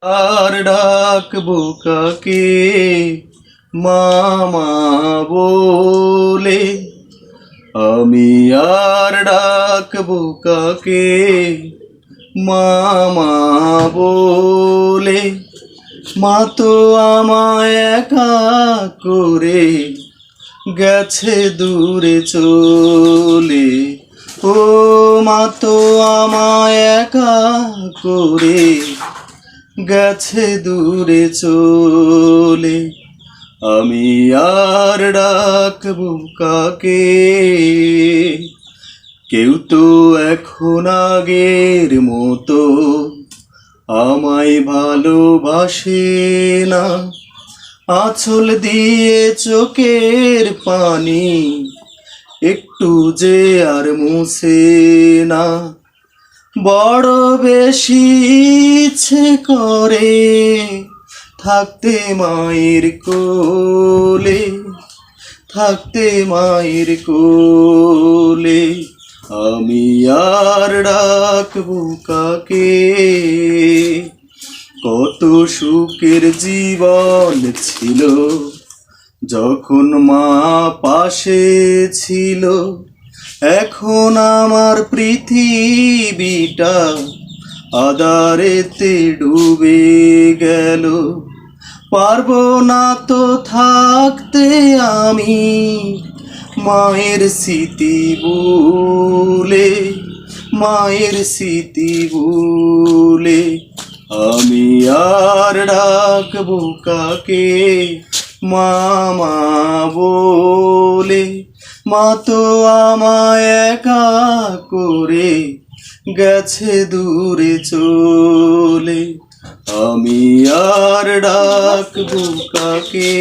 আর ডাকবো কাকে মামা বলে, আমি আর ডাকবো কাকে মামা বলে। মা তো আমায় একা করে গেছে দূরে চলে, ও মা তো আমায় একা করে গেছে দূরে চলে। আমি আর ডাকবো কাকে, কেউ তো এখন আগের মতো আমায় ভালোবাসে না। আঁচল দিয়ে চোখের পানি একটু যে আর মুছে না। বড় বেশি ইচ্ছে করে থাকতে মায়ের কোলে, থাকতে মায়ের কোলে। আমি আর ডাকবো কাকে, কত সুখের জীবন ছিল যখন মা পাশে ছিল। এখন আমার পৃথিবীটা আঁধারেতে ডুবে গেল। পারবো না তো থাকতে আমি মায়ের স্মৃতি ভুলে, মায়ের স্মৃতি ভুলে। আমি আর ডাকবো কাকে মামা বলে, মা তো আমায় একা করে গেছে দূরে চলে। আমি আর ডাকবো কাকে।